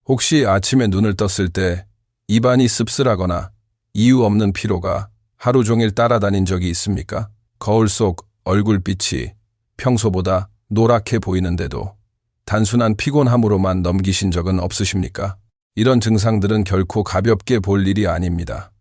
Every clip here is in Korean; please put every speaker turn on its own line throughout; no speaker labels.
혹시 아침에 눈을 떴을 때 입안이 씁쓸하거나 이유 없는 피로가 하루 종일 따라다닌 적이 있습니까? 거울 속 얼굴빛이 평소보다 노랗게 보이는데도 단순한 피곤함으로만 넘기신 적은 없으십니까? 이런 증상들은 결코 가볍게 볼 일이 아닙니다.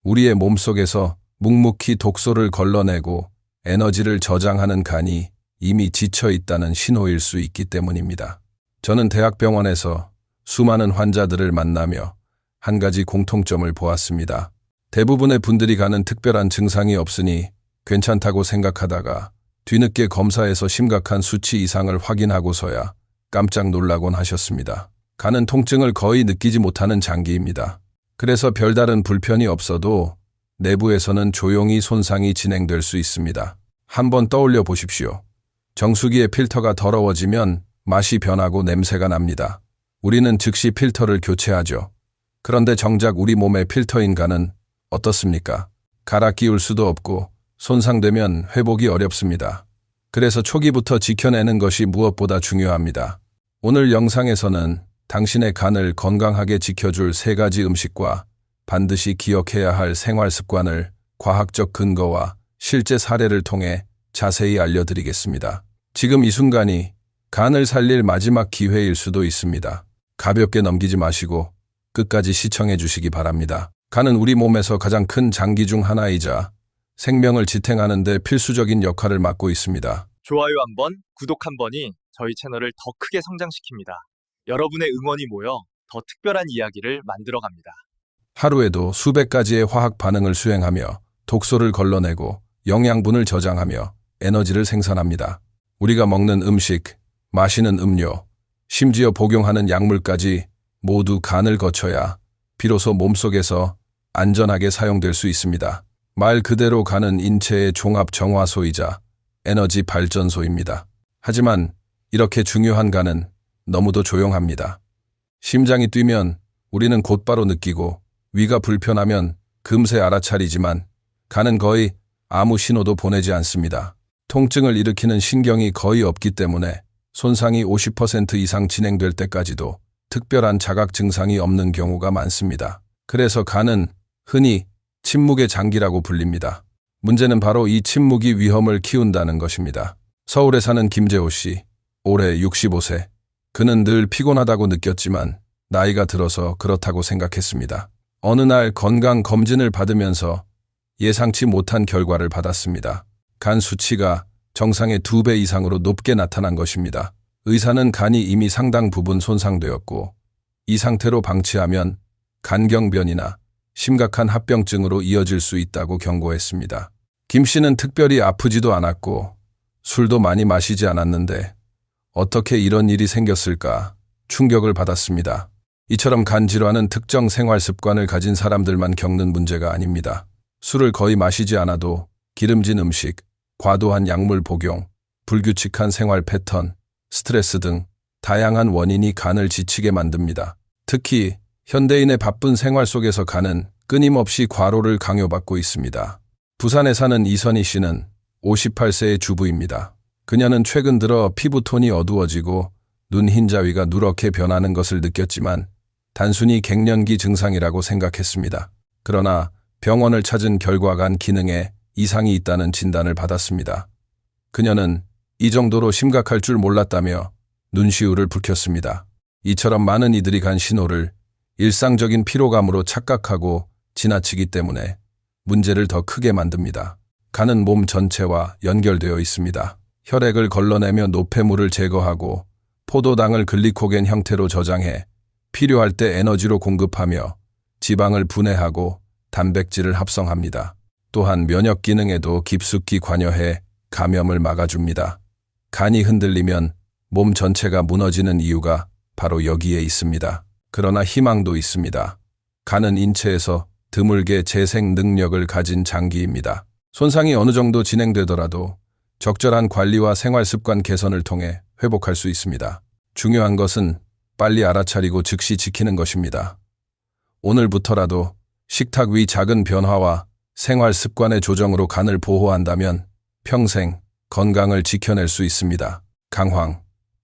우리의 몸속에서 묵묵히 독소를 걸러내고 에너지를 저장하는 간이 이미 지쳐 있다는 신호일 수 있기 때문입니다. 저는 대학병원에서 수많은 환자들을 만나며 한 가지 공통점을 보았습니다. 대부분의 분들이 가는 특별한 증상이 없으니 괜찮다고 생각하다가 뒤늦게 검사에서 심각한 수치 이상을 확인하고서야 깜짝 놀라곤 하셨습니다. 간은 통증을 거의 느끼지 못하는 장기입니다. 그래서 별다른 불편이 없어도 내부에서는 조용히 손상이 진행될 수 있습니다. 한번 떠올려 보십시오. 정수기의 필터가 더러워지면 맛이 변하고 냄새가 납니다. 우리는 즉시 필터를 교체하죠. 그런데 정작 우리 몸의 필터인 간은 어떻습니까? 갈아 끼울 수도 없고 손상되면 회복이 어렵습니다. 그래서 초기부터 지켜내는 것이 무엇보다 중요합니다. 오늘 영상에서는 당신의 간을 건강하게 지켜줄 3가지 음식과 반드시 기억해야 할 생활 습관을 과학적 근거와 실제 사례를 통해 자세히 알려드리겠습니다. 지금 이 순간이 간을 살릴 마지막 기회일 수도 있습니다. 가볍게 넘기지 마시고 끝까지 시청해 주시기 바랍니다. 간은 우리 몸에서 가장 큰 장기 중 하나이자 생명을 지탱하는 데 필수적인 역할을 맡고 있습니다.
좋아요 한 번, 구독 한 번이 저희 채널을 더 크게 성장시킵니다. 여러분의 응원이 모여 더 특별한 이야기를 만들어갑니다.
하루에도 수백 가지의 화학 반응을 수행하며 독소를 걸러내고 영양분을 저장하며 에너지를 생산합니다. 우리가 먹는 음식, 마시는 음료, 심지어 복용하는 약물까지 모두 간을 거쳐야 비로소 몸속에서 안전하게 사용될 수 있습니다. 말 그대로 간은 인체의 종합 정화소이자 에너지 발전소입니다. 하지만 이렇게 중요한 간은 너무도 조용합니다. 심장이 뛰면 우리는 곧바로 느끼고 위가 불편하면 금세 알아차리지만 간은 거의 아무 신호도 보내지 않습니다. 통증을 일으키는 신경이 거의 없기 때문에 손상이 50% 이상 진행될 때까지도 특별한 자각 증상이 없는 경우가 많습니다. 그래서 간은 흔히 침묵의 장기라고 불립니다. 문제는 바로 이 침묵이 위험을 키운다는 것입니다. 서울에 사는 김재호 씨, 올해 65세. 그는 늘 피곤하다고 느꼈지만 나이가 들어서 그렇다고 생각했습니다. 어느 날 건강 검진을 받으면서 예상치 못한 결과를 받았습니다. 간 수치가 정상의 2배 이상으로 높게 나타난 것입니다. 의사는 간이 이미 상당 부분 손상되었고 이 상태로 방치하면 간경변이나 심각한 합병증으로 이어질 수 있다고 경고했습니다. 김 씨는 특별히 아프지도 않았고 술도 많이 마시지 않았는데 어떻게 이런 일이 생겼을까 충격을 받았습니다. 이처럼 간 질환은 특정 생활 습관을 가진 사람들만 겪는 문제가 아닙니다. 술을 거의 마시지 않아도 기름진 음식, 과도한 약물 복용, 불규칙한 생활 패턴, 스트레스 등 다양한 원인이 간을 지치게 만듭니다. 특히 현대인의 바쁜 생활 속에서 간은 끊임없이 과로를 강요받고 있습니다. 부산에 사는 이선희 씨는 58세의 주부입니다. 그녀는 최근 들어 피부톤이 어두워지고 눈 흰자위가 누렇게 변하는 것을 느꼈지만 단순히 갱년기 증상이라고 생각했습니다. 그러나 병원을 찾은 결과 간 기능에 이상이 있다는 진단을 받았습니다. 그녀는 이 정도로 심각할 줄 몰랐다며 눈시울을 붉혔습니다. 이처럼 많은 이들이 간 신호를 일상적인 피로감으로 착각하고 지나치기 때문에 문제를 더 크게 만듭니다. 간은 몸 전체와 연결되어 있습니다. 혈액을 걸러내며 노폐물을 제거하고 포도당을 글리코겐 형태로 저장해 필요할 때 에너지로 공급하며 지방을 분해하고 단백질을 합성합니다. 또한 면역 기능에도 깊숙이 관여해 감염을 막아줍니다. 간이 흔들리면 몸 전체가 무너지는 이유가 바로 여기에 있습니다. 그러나 희망도 있습니다. 간은 인체에서 드물게 재생 능력을 가진 장기입니다. 손상이 어느 정도 진행되더라도 적절한 관리와 생활 습관 개선을 통해 회복할 수 있습니다. 중요한 것은 빨리 알아차리고 즉시 지키는 것입니다. 오늘부터라도 식탁 위 작은 변화와 생활 습관의 조정으로 간을 보호한다면 평생 건강을 지켜낼 수 있습니다. 강황,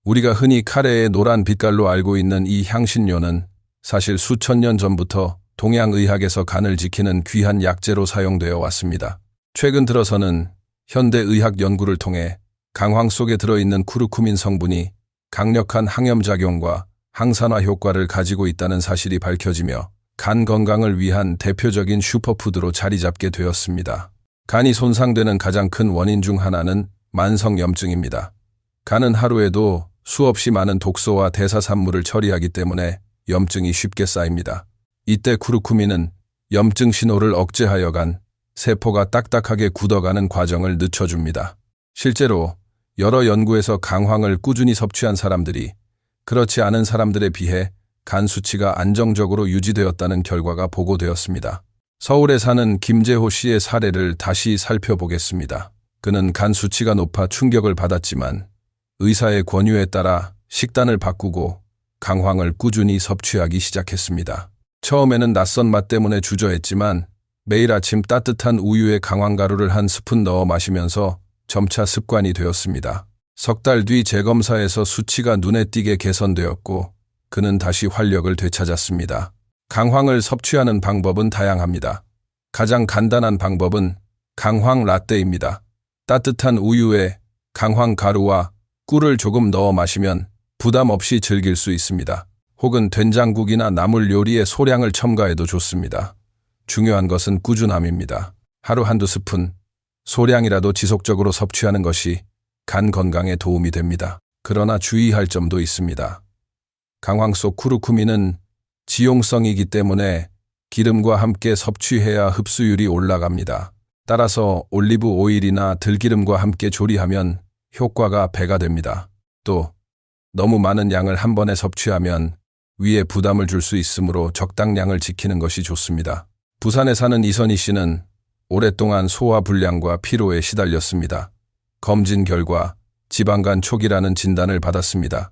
우리가 흔히 카레의 노란 빛깔로 알고 있는 이 향신료는 사실 수천 년 전부터 동양의학에서 간을 지키는 귀한 약재로 사용되어 왔습니다. 최근 들어서는 현대의학 연구를 통해 강황 속에 들어있는 쿠르쿠민 성분이 강력한 항염작용과 항산화 효과를 가지고 있다는 사실이 밝혀지며 간 건강을 위한 대표적인 슈퍼푸드로 자리 잡게 되었습니다. 간이 손상되는 가장 큰 원인 중 하나는 만성염증입니다. 간은 하루에도 수없이 많은 독소와 대사산물을 처리하기 때문에 염증이 쉽게 쌓입니다. 이때 쿠르쿠민은 염증 신호를 억제하여 간 세포가 딱딱하게 굳어가는 과정을 늦춰줍니다. 실제로 여러 연구에서 강황을 꾸준히 섭취한 사람들이 그렇지 않은 사람들에 비해 간 수치가 안정적으로 유지되었다는 결과가 보고되었습니다. 서울에 사는 김재호 씨의 사례를 다시 살펴보겠습니다. 그는 간 수치가 높아 충격을 받았지만 의사의 권유에 따라 식단을 바꾸고 강황을 꾸준히 섭취하기 시작했습니다. 처음에는 낯선 맛 때문에 주저했지만 매일 아침 따뜻한 우유에 강황가루를 한 스푼 넣어 마시면서 점차 습관이 되었습니다. 석 달 뒤 재검사에서 수치가 눈에 띄게 개선되었고 그는 다시 활력을 되찾았습니다. 강황을 섭취하는 방법은 다양합니다. 가장 간단한 방법은 강황 라떼입니다. 따뜻한 우유에 강황 가루와 꿀을 조금 넣어 마시면 부담 없이 즐길 수 있습니다. 혹은 된장국이나 나물 요리에 소량을 첨가해도 좋습니다. 중요한 것은 꾸준함입니다. 하루 한두 스푼, 소량이라도 지속적으로 섭취하는 것이 간 건강에 도움이 됩니다. 그러나 주의할 점도 있습니다. 강황 속 쿠르쿠민은 지용성이기 때문에 기름과 함께 섭취해야 흡수율이 올라갑니다. 따라서 올리브 오일이나 들기름과 함께 조리하면 효과가 배가 됩니다. 또 너무 많은 양을 한 번에 섭취하면 위에 부담을 줄 수 있으므로 적당량을 지키는 것이 좋습니다. 부산에 사는 이선희 씨는 오랫동안 소화불량과 피로에 시달렸습니다. 검진 결과 지방간 초기라는 진단을 받았습니다.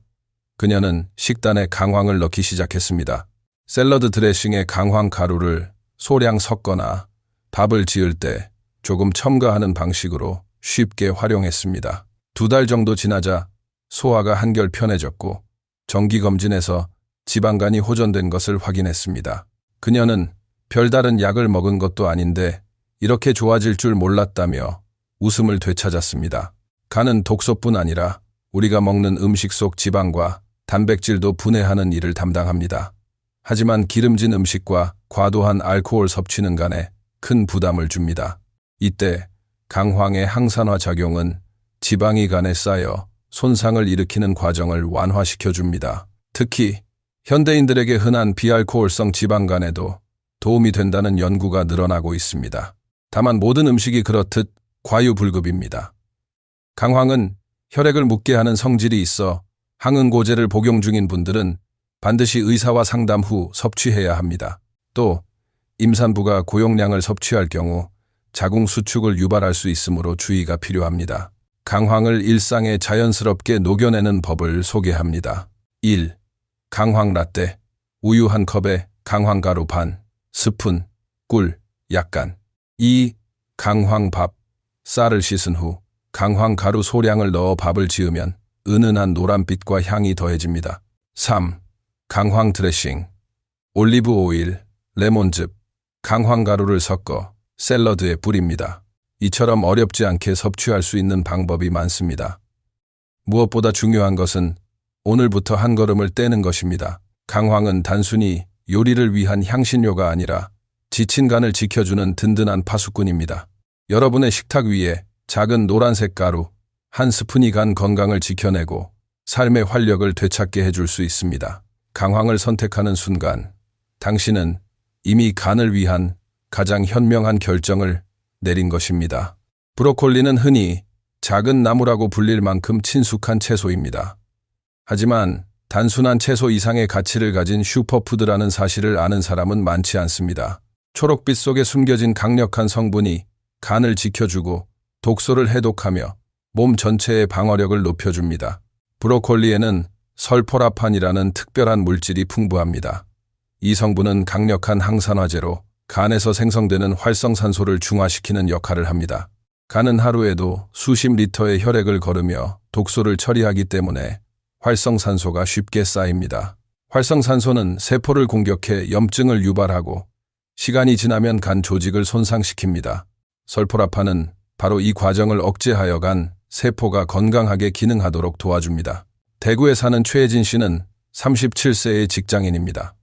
그녀는 식단에 강황을 넣기 시작했습니다. 샐러드 드레싱에 강황 가루를 소량 섞거나 밥을 지을 때 조금 첨가하는 방식으로 쉽게 활용했습니다. 2달 정도 지나자 소화가 한결 편해졌고 정기검진에서 지방간이 호전된 것을 확인했습니다. 그녀는 별다른 약을 먹은 것도 아닌데 이렇게 좋아질 줄 몰랐다며 웃음을 되찾았습니다. 간은 독소뿐 아니라 우리가 먹는 음식 속 지방과 단백질도 분해하는 일을 담당합니다. 하지만 기름진 음식과 과도한 알코올 섭취는 간에 큰 부담을 줍니다. 이때 강황의 항산화 작용은 지방이 간에 쌓여 손상을 일으키는 과정을 완화시켜줍니다. 특히 현대인들에게 흔한 비알코올성 지방간에도 도움이 된다는 연구가 늘어나고 있습니다. 다만 모든 음식이 그렇듯 과유불급입니다. 강황은 혈액을 묻게 하는 성질이 있어 항응고제를 복용 중인 분들은 반드시 의사와 상담 후 섭취해야 합니다. 또 임산부가 고용량을 섭취할 경우 자궁 수축을 유발할 수 있으므로 주의가 필요합니다. 강황을 일상에 자연스럽게 녹여내는 법을 소개합니다. 1. 강황 라떼. 우유 한 컵에 강황가루 반 스푼, 꿀 약간. 2. 강황밥. 쌀을 씻은 후 강황가루 소량을 넣어 밥을 지으면 은은한 노란빛과 향이 더해집니다. 3. 강황 드레싱. 올리브 오일, 레몬즙, 강황가루를 섞어 샐러드에 뿌립니다. 이처럼 어렵지 않게 섭취할 수 있는 방법이 많습니다. 무엇보다 중요한 것은 오늘부터 한 걸음을 떼는 것입니다. 강황은 단순히 요리를 위한 향신료가 아니라 지친 간을 지켜주는 든든한 파수꾼입니다. 여러분의 식탁 위에 작은 노란색 가루 한 스푼이 간 건강을 지켜내고 삶의 활력을 되찾게 해줄 수 있습니다. 강황을 선택하는 순간 당신은 이미 간을 위한 가장 현명한 결정을 내린 것입니다. 브로콜리는 흔히 작은 나무라고 불릴 만큼 친숙한 채소입니다. 하지만 단순한 채소 이상의 가치를 가진 슈퍼푸드라는 사실을 아는 사람은 많지 않습니다. 초록빛 속에 숨겨진 강력한 성분이 간을 지켜주고 독소를 해독하며 몸 전체의 방어력을 높여줍니다. 브로콜리에는 설포라판이라는 특별한 물질이 풍부합니다. 이 성분은 강력한 항산화제로 간에서 생성되는 활성산소를 중화시키는 역할을 합니다. 간은 하루에도 수십 리터의 혈액을 거르며 독소를 처리하기 때문에 활성산소가 쉽게 쌓입니다. 활성산소는 세포를 공격해 염증을 유발하고 시간이 지나면 간 조직을 손상시킵니다. 설포라판은 바로 이 과정을 억제하여 간 세포가 건강하게 기능하도록 도와줍니다. 대구에 사는 최혜진 씨는 37세의 직장인입니다.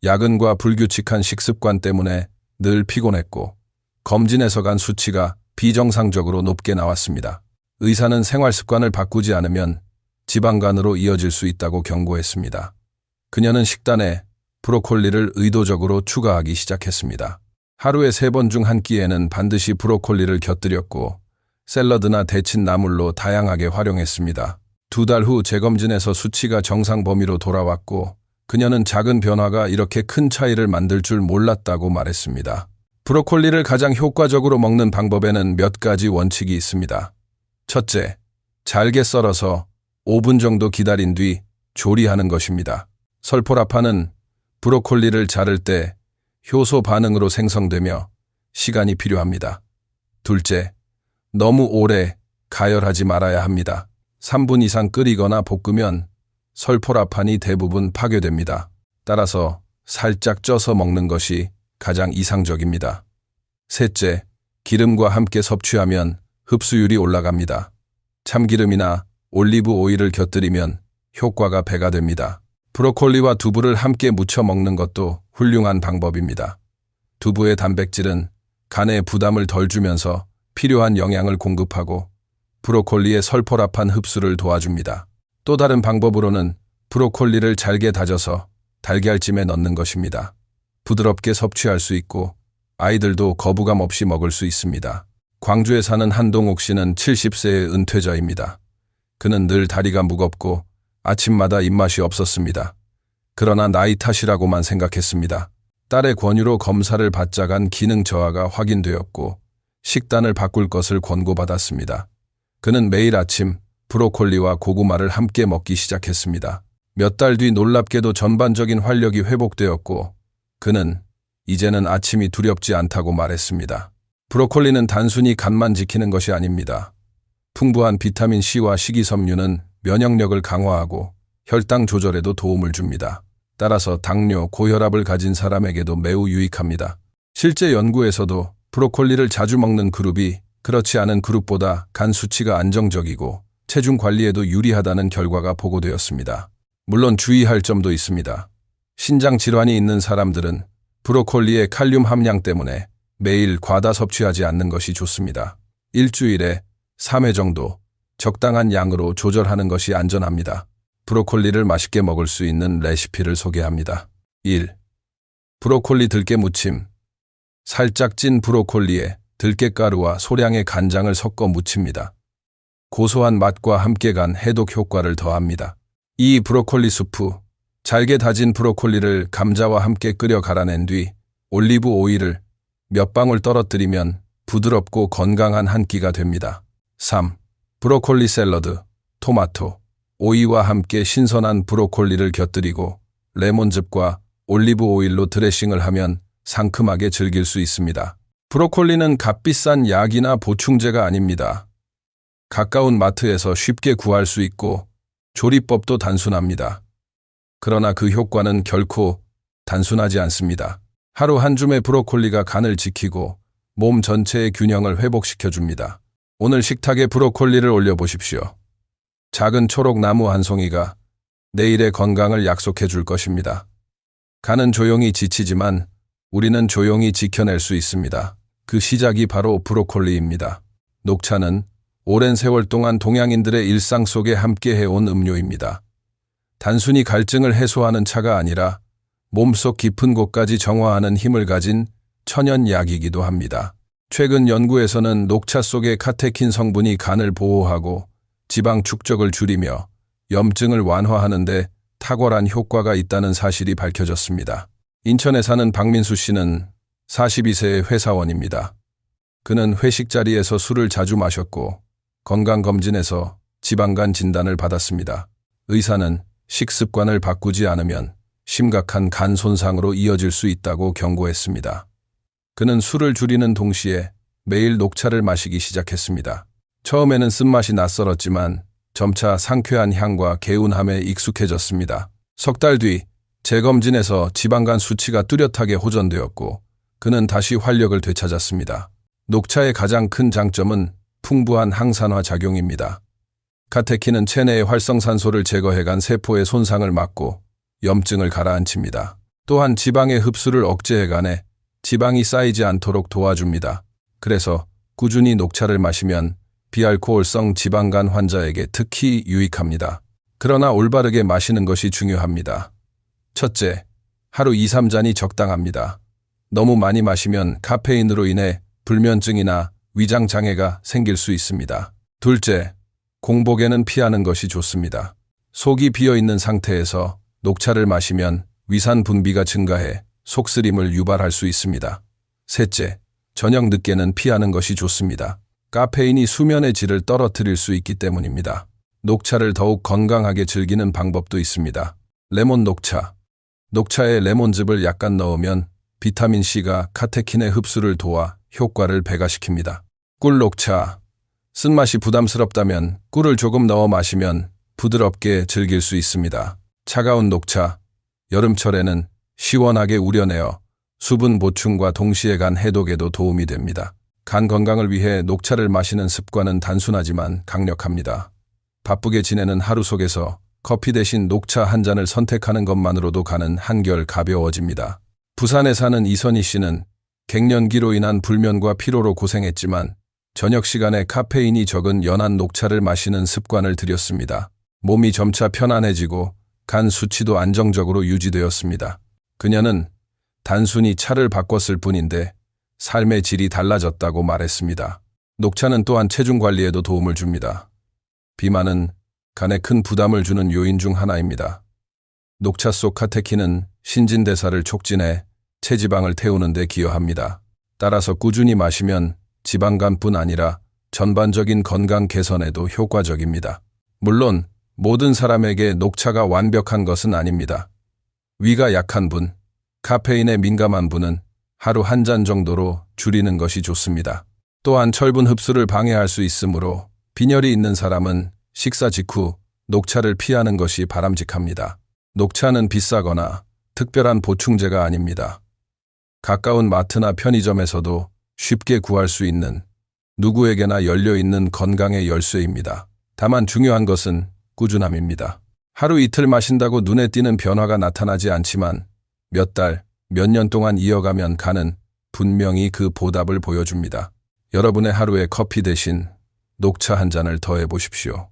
야근과 불규칙한 식습관 때문에 늘 피곤했고 검진에서 간 수치가 비정상적으로 높게 나왔습니다. 의사는 생활 습관을 바꾸지 않으면 지방간으로 이어질 수 있다고 경고했습니다. 그녀는 식단에 브로콜리를 의도적으로 추가하기 시작했습니다. 하루에 3번 중 한 끼에는 반드시 브로콜리를 곁들였고 샐러드나 데친 나물로 다양하게 활용했습니다. 2달 후 재검진에서 수치가 정상 범위로 돌아왔고 그녀는 작은 변화가 이렇게 큰 차이를 만들 줄 몰랐다고 말했습니다. 브로콜리를 가장 효과적으로 먹는 방법에는 몇 가지 원칙이 있습니다. 첫째, 잘게 썰어서 5분 정도 기다린 뒤 조리하는 것입니다. 설포라판은 브로콜리를 자를 때 효소 반응으로 생성되며 시간이 필요합니다. 둘째, 너무 오래 가열하지 말아야 합니다. 3분 이상 끓이거나 볶으면 설포라판이 대부분 파괴됩니다. 따라서 살짝 쪄서 먹는 것이 가장 이상적입니다. 셋째, 기름과 함께 섭취하면 흡수율이 올라갑니다. 참기름이나 올리브 오일을 곁들이면 효과가 배가 됩니다. 브로콜리와 두부를 함께 무쳐 먹는 것도 훌륭한 방법입니다. 두부의 단백질은 간에 부담을 덜 주면서 필요한 영양을 공급하고 브로콜리의 설포라판 흡수를 도와줍니다. 또 다른 방법으로는 브로콜리를 잘게 다져서 달걀찜에 넣는 것입니다. 부드럽게 섭취할 수 있고 아이들도 거부감 없이 먹을 수 있습니다. 광주에 사는 한동욱 씨는 70세의 은퇴자입니다. 그는 늘 다리가 무겁고 아침마다 입맛이 없었습니다. 그러나 나이 탓이라고만 생각했습니다. 딸의 권유로 검사를 받자 간 기능 저하가 확인되었고 식단을 바꿀 것을 권고받았습니다. 그는 매일 아침 브로콜리와 고구마를 함께 먹기 시작했습니다. 몇 달 뒤 놀랍게도 전반적인 활력이 회복되었고 그는 이제는 아침이 두렵지 않다고 말했습니다. 브로콜리는 단순히 간만 지키는 것이 아닙니다. 풍부한 비타민 C와 식이섬유는 면역력을 강화하고 혈당 조절에도 도움을 줍니다. 따라서 당뇨, 고혈압을 가진 사람에게도 매우 유익합니다. 실제 연구에서도 브로콜리를 자주 먹는 그룹이 그렇지 않은 그룹보다 간 수치가 안정적이고 체중 관리에도 유리하다는 결과가 보고되었습니다. 물론 주의할 점도 있습니다. 신장 질환이 있는 사람들은 브로콜리의 칼륨 함량 때문에 매일 과다 섭취하지 않는 것이 좋습니다. 일주일에 3회 정도 적당한 양으로 조절하는 것이 안전합니다. 브로콜리를 맛있게 먹을 수 있는 레시피를 소개합니다. 1. 브로콜리 들깨 무침. 살짝 찐 브로콜리에 들깨가루와 소량의 간장을 섞어 무칩니다. 고소한 맛과 함께 간 해독 효과를 더합니다. 2. 브로콜리 수프. 잘게 다진 브로콜리를 감자와 함께 끓여 갈아낸 뒤 올리브 오일을 몇 방울 떨어뜨리면 부드럽고 건강한 한 끼가 됩니다. 3. 브로콜리 샐러드. 토마토, 오이와 함께 신선한 브로콜리를 곁들이고 레몬즙과 올리브 오일로 드레싱을 하면 상큼하게 즐길 수 있습니다. 브로콜리는 값비싼 약이나 보충제가 아닙니다. 가까운 마트에서 쉽게 구할 수 있고 조리법도 단순합니다. 그러나 그 효과는 결코 단순하지 않습니다. 하루 한 줌의 브로콜리가 간을 지키고 몸 전체의 균형을 회복시켜줍니다. 오늘 식탁에 브로콜리를 올려보십시오. 작은 초록 나무 한 송이가 내일의 건강을 약속해 줄 것입니다. 간은 조용히 지치지만 우리는 조용히 지켜낼 수 있습니다. 그 시작이 바로 브로콜리입니다. 녹차는 오랜 세월 동안 동양인들의 일상 속에 함께 해온 음료입니다. 단순히 갈증을 해소하는 차가 아니라 몸속 깊은 곳까지 정화하는 힘을 가진 천연약이기도 합니다. 최근 연구에서는 녹차 속의 카테킨 성분이 간을 보호하고 지방 축적을 줄이며 염증을 완화하는 데 탁월한 효과가 있다는 사실이 밝혀졌습니다. 인천에 사는 박민수 씨는 42세의 회사원입니다. 그는 회식 자리에서 술을 자주 마셨고 건강검진에서 지방간 진단을 받았습니다. 의사는 식습관을 바꾸지 않으면 심각한 간 손상으로 이어질 수 있다고 경고했습니다. 그는 술을 줄이는 동시에 매일 녹차를 마시기 시작했습니다. 처음에는 쓴맛이 낯설었지만 점차 상쾌한 향과 개운함에 익숙해졌습니다. 석 달 뒤 재검진에서 지방간 수치가 뚜렷하게 호전되었고 그는 다시 활력을 되찾았습니다. 녹차의 가장 큰 장점은 풍부한 항산화 작용입니다. 카테킨은 체내의 활성산소를 제거해간 세포의 손상을 막고 염증을 가라앉힙니다. 또한 지방의 흡수를 억제해가네 지방이 쌓이지 않도록 도와줍니다. 그래서 꾸준히 녹차를 마시면 비알코올성 지방간 환자에게 특히 유익합니다. 그러나 올바르게 마시는 것이 중요합니다. 첫째, 하루 2, 3잔이 적당합니다. 너무 많이 마시면 카페인으로 인해 불면증이나 위장 장애가 생길 수 있습니다. 둘째, 공복에는 피하는 것이 좋습니다. 속이 비어있는 상태에서 녹차를 마시면 위산 분비가 증가해 속쓰림을 유발할 수 있습니다. 셋째, 저녁 늦게는 피하는 것이 좋습니다. 카페인이 수면의 질을 떨어뜨릴 수 있기 때문입니다. 녹차를 더욱 건강하게 즐기는 방법도 있습니다. 레몬 녹차. 녹차에 레몬즙을 약간 넣으면 비타민C가 카테킨의 흡수를 도와 효과를 배가시킵니다. 꿀 녹차. 쓴맛이 부담스럽다면 꿀을 조금 넣어 마시면 부드럽게 즐길 수 있습니다. 차가운 녹차. 여름철에는 시원하게 우려내어 수분 보충과 동시에 간 해독에도 도움이 됩니다. 간 건강을 위해 녹차를 마시는 습관은 단순하지만 강력합니다. 바쁘게 지내는 하루 속에서 커피 대신 녹차 한 잔을 선택하는 것만으로도 간은 한결 가벼워집니다. 부산에 사는 이선희 씨는 갱년기로 인한 불면과 피로로 고생했지만 저녁 시간에 카페인이 적은 연한 녹차를 마시는 습관을 들였습니다. 몸이 점차 편안해지고 간 수치도 안정적으로 유지되었습니다. 그녀는 단순히 차를 바꿨을 뿐인데 삶의 질이 달라졌다고 말했습니다. 녹차는 또한 체중 관리에도 도움을 줍니다. 비만은 간에 큰 부담을 주는 요인 중 하나입니다. 녹차 속 카테킨은 신진대사를 촉진해 체지방을 태우는 데 기여합니다. 따라서 꾸준히 마시면 지방간뿐 아니라 전반적인 건강 개선에도 효과적입니다. 물론 모든 사람에게 녹차가 완벽한 것은 아닙니다. 위가 약한 분, 카페인에 민감한 분은 하루 한 잔 정도로 줄이는 것이 좋습니다. 또한 철분 흡수를 방해할 수 있으므로 빈혈이 있는 사람은 식사 직후 녹차를 피하는 것이 바람직합니다. 녹차는 비싸거나 특별한 보충제가 아닙니다. 가까운 마트나 편의점에서도 쉽게 구할 수 있는 누구에게나 열려있는 건강의 열쇠입니다. 다만 중요한 것은 꾸준함입니다. 하루 이틀 마신다고 눈에 띄는 변화가 나타나지 않지만 몇 달, 몇 년 동안 이어가면 간은 분명히 그 보답을 보여줍니다. 여러분의 하루에 커피 대신 녹차 한 잔을 더해 보십시오.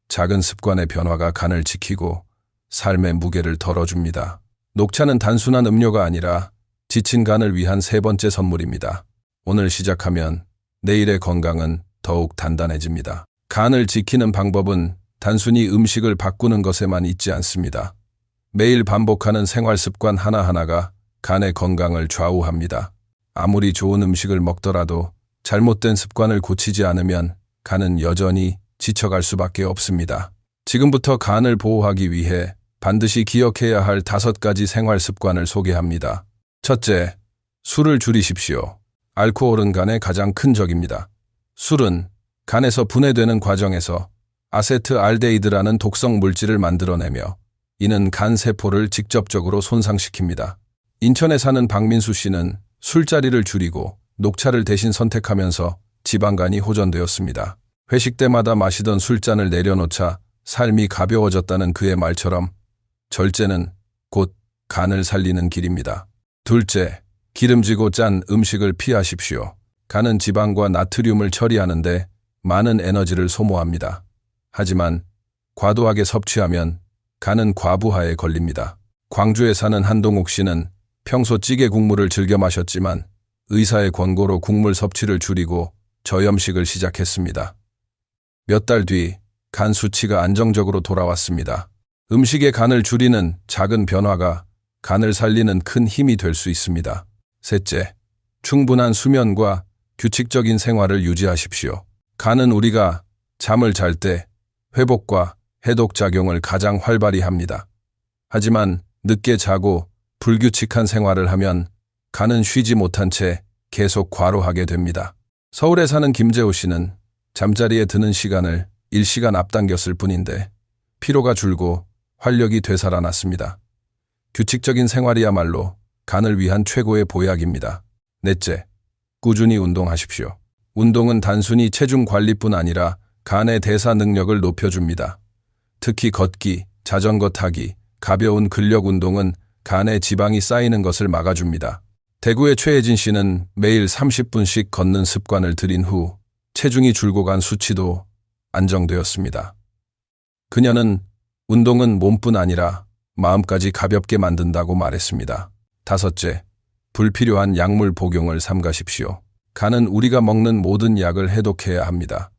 작은 습관의 변화가 간을 지키고 삶의 무게를 덜어줍니다. 녹차는 단순한 음료가 아니라 지친 간을 위한 세 번째 선물입니다. 오늘 시작하면 내일의 건강은 더욱 단단해집니다. 간을 지키는 방법은 단순히 음식을 바꾸는 것에만 있지 않습니다. 매일 반복하는 생활 습관 하나하나가 간의 건강을 좌우합니다. 아무리 좋은 음식을 먹더라도 잘못된 습관을 고치지 않으면 간은 여전히 지쳐갈 수밖에 없습니다. 지금부터 간을 보호하기 위해 반드시 기억해야 할 5가지 생활 습관을 소개합니다. 첫째, 술을 줄이십시오. 알코올은 간의 가장 큰 적입니다. 술은 간에서 분해되는 과정에서 아세트알데히드라는 독성 물질을 만들어내며 이는 간 세포를 직접적으로 손상시킵니다. 인천에 사는 박민수 씨는 술자리를 줄이고 녹차를 대신 선택하면서 지방간이 호전되었습니다. 회식 때마다 마시던 술잔을 내려놓자 삶이 가벼워졌다는 그의 말처럼 절제는 곧 간을 살리는 길입니다. 둘째, 기름지고 짠 음식을 피하십시오. 간은 지방과 나트륨을 처리하는데 많은 에너지를 소모합니다. 하지만 과도하게 섭취하면 간은 과부하에 걸립니다. 광주에 사는 한동욱 씨는 평소 찌개 국물을 즐겨 마셨지만 의사의 권고로 국물 섭취를 줄이고 저염식을 시작했습니다. 몇 달 뒤 간 수치가 안정적으로 돌아왔습니다. 음식의 간을 줄이는 작은 변화가 간을 살리는 큰 힘이 될 수 있습니다. 셋째, 충분한 수면과 규칙적인 생활을 유지하십시오. 간은 우리가 잠을 잘 때 회복과 해독 작용을 가장 활발히 합니다. 하지만 늦게 자고 불규칙한 생활을 하면 간은 쉬지 못한 채 계속 과로하게 됩니다. 서울에 사는 김재호 씨는 잠자리에 드는 시간을 일시간 앞당겼을 뿐인데 피로가 줄고 활력이 되살아났습니다. 규칙적인 생활이야말로 간을 위한 최고의 보약입니다. 넷째, 꾸준히 운동하십시오. 운동은 단순히 체중 관리뿐 아니라 간의 대사 능력을 높여줍니다. 특히 걷기, 자전거 타기, 가벼운 근력 운동은 간에 지방이 쌓이는 것을 막아줍니다. 대구의 최혜진 씨는 매일 30분씩 걷는 습관을 들인 후 체중이 줄고 간 수치도 안정되었습니다. 그녀는 운동은 몸뿐 아니라 마음까지 가볍게 만든다고 말했습니다. 다섯째, 불필요한 약물 복용을 삼가십시오. 간은 우리가 먹는 모든 약을 해독해야 합니다.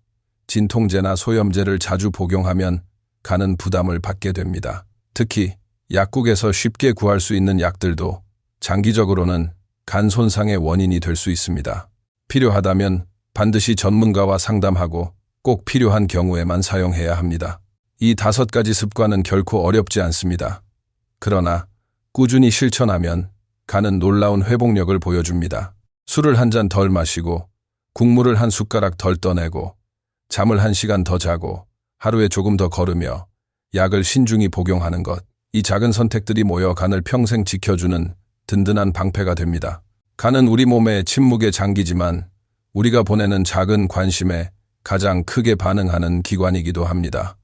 진통제나 소염제를 자주 복용하면 간은 부담을 받게 됩니다. 특히 약국에서 쉽게 구할 수 있는 약들도 장기적으로는 간 손상의 원인이 될 수 있습니다. 필요하다면 반드시 전문가와 상담하고 꼭 필요한 경우에만 사용해야 합니다. 이 5가지 습관은 결코 어렵지 않습니다. 그러나 꾸준히 실천하면 간은 놀라운 회복력을 보여줍니다. 술을 한 잔 덜 마시고 국물을 한 숟가락 덜 떠내고 잠을 1시간 더 자고 하루에 조금 더 걸으며 약을 신중히 복용하는 것. 이 작은 선택들이 모여 간을 평생 지켜주는 든든한 방패가 됩니다. 간은 우리 몸의 침묵의 장기지만 우리가 보내는 작은 관심에 가장 크게 반응하는 기관이기도 합니다.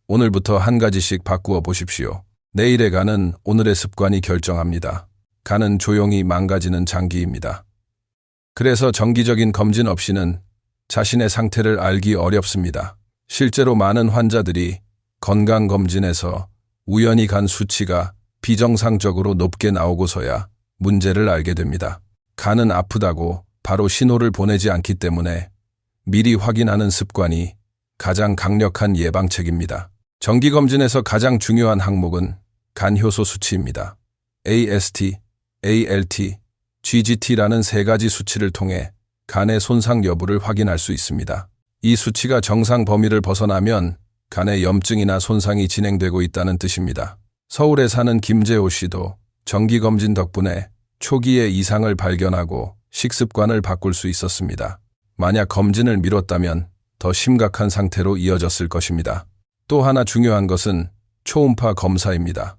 오늘부터 한 가지씩 바꾸어 보십시오. 내일의 간은 오늘의 습관이 결정합니다. 간은 조용히 망가지는 장기입니다. 그래서 정기적인 검진 없이는 자신의 상태를 알기 어렵습니다. 실제로 많은 환자들이 건강검진에서 우연히 간 수치가 비정상적으로 높게 나오고서야 문제를 알게 됩니다. 간은 아프다고 바로 신호를 보내지 않기 때문에 미리 확인하는 습관이 가장 강력한 예방책입니다. 정기검진에서 가장 중요한 항목은 간효소 수치입니다. AST, ALT, GGT라는 3가지 수치를 통해 간의 손상 여부를 확인할 수 있습니다. 이 수치가 정상 범위를 벗어나면 간에 염증이나 손상이 진행되고 있다는 뜻입니다. 서울에 사는 김재호 씨도 정기검진 덕분에 초기에 이상을 발견하고 식습관을 바꿀 수 있었습니다. 만약 검진을 미뤘다면 더 심각한 상태로 이어졌을 것입니다. 또 하나 중요한 것은 초음파 검사입니다.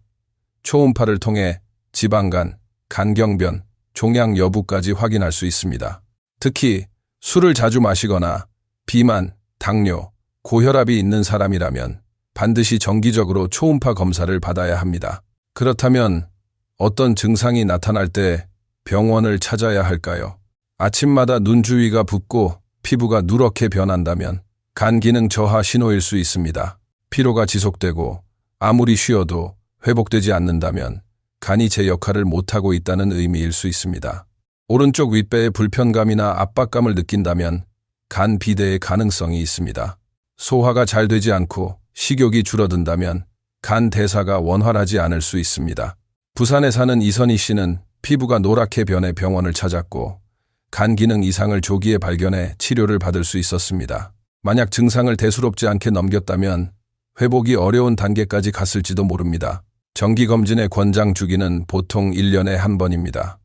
초음파를 통해 지방간, 간경변, 종양 여부까지 확인할 수 있습니다. 특히 술을 자주 마시거나 비만, 당뇨, 고혈압이 있는 사람이라면 반드시 정기적으로 초음파 검사를 받아야 합니다. 그렇다면 어떤 증상이 나타날 때 병원을 찾아야 할까요? 아침마다 눈 주위가 붓고 피부가 누렇게 변한다면 간 기능 저하 신호일 수 있습니다. 피로가 지속되고 아무리 쉬어도 회복되지 않는다면 간이 제 역할을 못하고 있다는 의미일 수 있습니다. 오른쪽 윗배에 불편감이나 압박감을 느낀다면 간 비대의 가능성이 있습니다. 소화가 잘 되지 않고 식욕이 줄어든다면 간 대사가 원활하지 않을 수 있습니다. 부산에 사는 이선희 씨는 피부가 노랗게 변해 병원을 찾았고 간 기능 이상을 조기에 발견해 치료를 받을 수 있었습니다. 만약 증상을 대수롭지 않게 넘겼다면 회복이 어려운 단계까지 갔을지도 모릅니다. 정기검진의 권장 주기는 보통 1년에 한 번입니다.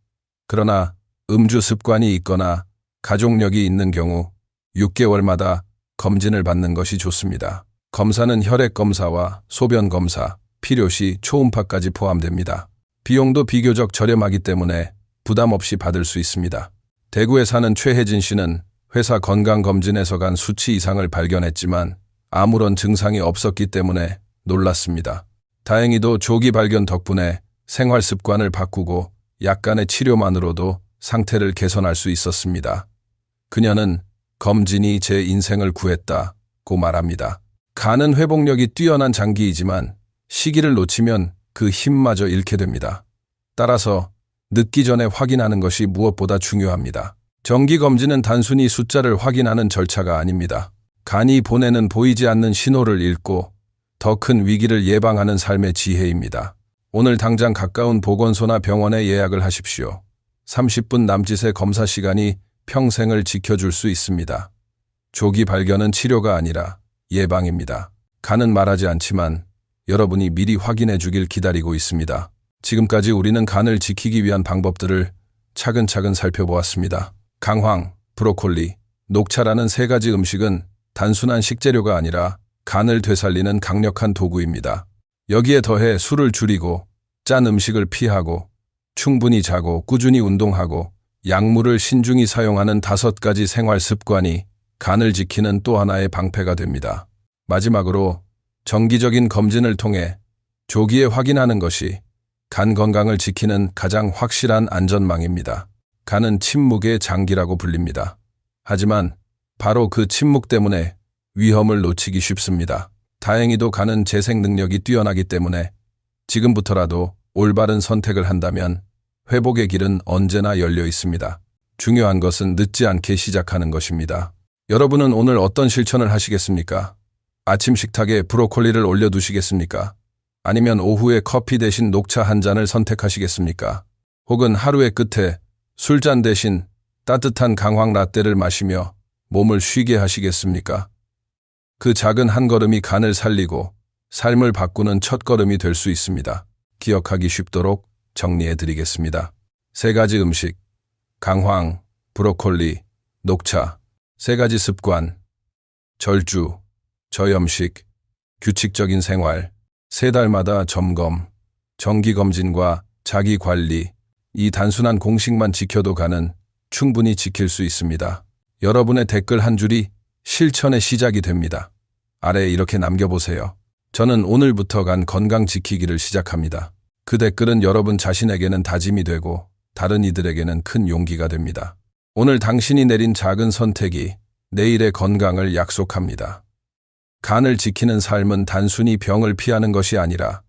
그러나 음주 습관이 있거나 가족력이 있는 경우 6개월마다 검진을 받는 것이 좋습니다. 검사는 혈액 검사와 소변 검사, 필요시 초음파까지 포함됩니다. 비용도 비교적 저렴하기 때문에 부담 없이 받을 수 있습니다. 대구에 사는 최혜진 씨는 회사 건강검진에서 간 수치 이상을 발견했지만 아무런 증상이 없었기 때문에 놀랐습니다. 다행히도 조기 발견 덕분에 생활 습관을 바꾸고 약간의 치료만으로도 상태를 개선할 수 있었습니다. 그녀는 검진이 제 인생을 구했다고 말합니다. 간은 회복력이 뛰어난 장기이지만 시기를 놓치면 그 힘마저 잃게 됩니다. 따라서 늦기 전에 확인하는 것이 무엇보다 중요합니다. 정기검진은 단순히 숫자를 확인하는 절차가 아닙니다. 간이 보내는 보이지 않는 신호를 읽고 더 큰 위기를 예방하는 삶의 지혜입니다. 오늘 당장 가까운 보건소나 병원에 예약을 하십시오. 30분 남짓의 검사 시간이 평생을 지켜줄 수 있습니다. 조기 발견은 치료가 아니라 예방입니다. 간은 말하지 않지만 여러분이 미리 확인해 주길 기다리고 있습니다. 지금까지 우리는 간을 지키기 위한 방법들을 차근차근 살펴보았습니다. 강황, 브로콜리, 녹차라는 3가지 음식은 단순한 식재료가 아니라 간을 되살리는 강력한 도구입니다. 여기에 더해 술을 줄이고 짠 음식을 피하고 충분히 자고 꾸준히 운동하고 약물을 신중히 사용하는 5가지 생활 습관이 간을 지키는 또 하나의 방패가 됩니다. 마지막으로 정기적인 검진을 통해 조기에 확인하는 것이 간 건강을 지키는 가장 확실한 안전망입니다. 간은 침묵의 장기라고 불립니다. 하지만 바로 그 침묵 때문에 위험을 놓치기 쉽습니다. 다행히도 간은 재생 능력이 뛰어나기 때문에 지금부터라도 올바른 선택을 한다면 회복의 길은 언제나 열려 있습니다. 중요한 것은 늦지 않게 시작하는 것입니다. 여러분은 오늘 어떤 실천을 하시겠습니까? 아침 식탁에 브로콜리를 올려두시겠습니까? 아니면 오후에 커피 대신 녹차 한 잔을 선택하시겠습니까? 혹은 하루의 끝에 술잔 대신 따뜻한 강황 라떼를 마시며 몸을 쉬게 하시겠습니까? 그 작은 한 걸음이 간을 살리고 삶을 바꾸는 첫걸음이 될 수 있습니다. 기억하기 쉽도록 정리해 드리겠습니다. 3가지 음식, 강황, 브로콜리, 녹차, 3가지 습관, 절주, 저염식, 규칙적인 생활, 3달마다 점검, 정기검진과 자기관리, 이 단순한 공식만 지켜도 간은 충분히 지킬 수 있습니다. 여러분의 댓글 한 줄이 실천의 시작이 됩니다. 아래에 이렇게 남겨보세요. 저는 오늘부터 간 건강 지키기를 시작합니다. 그 댓글은 여러분 자신에게는 다짐이 되고 다른 이들에게는 큰 용기가 됩니다. 오늘 당신이 내린 작은 선택이 내일의 건강을 약속합니다. 간을 지키는 삶은 단순히 병을 피하는 것이 아니라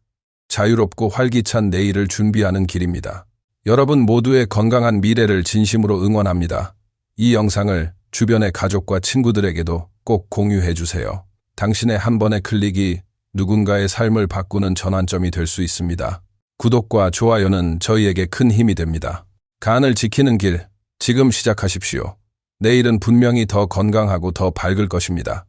자유롭고 활기찬 내일을 준비하는 길입니다. 여러분 모두의 건강한 미래를 진심으로 응원합니다. 이 영상을 주변의 가족과 친구들에게도 꼭 공유해 주세요. 당신의 한 번의 클릭이 누군가의 삶을 바꾸는 전환점이 될 수 있습니다. 구독과 좋아요는 저희에게 큰 힘이 됩니다. 간을 지키는 길, 지금 시작하십시오. 내일은 분명히 더 건강하고 더 밝을 것입니다.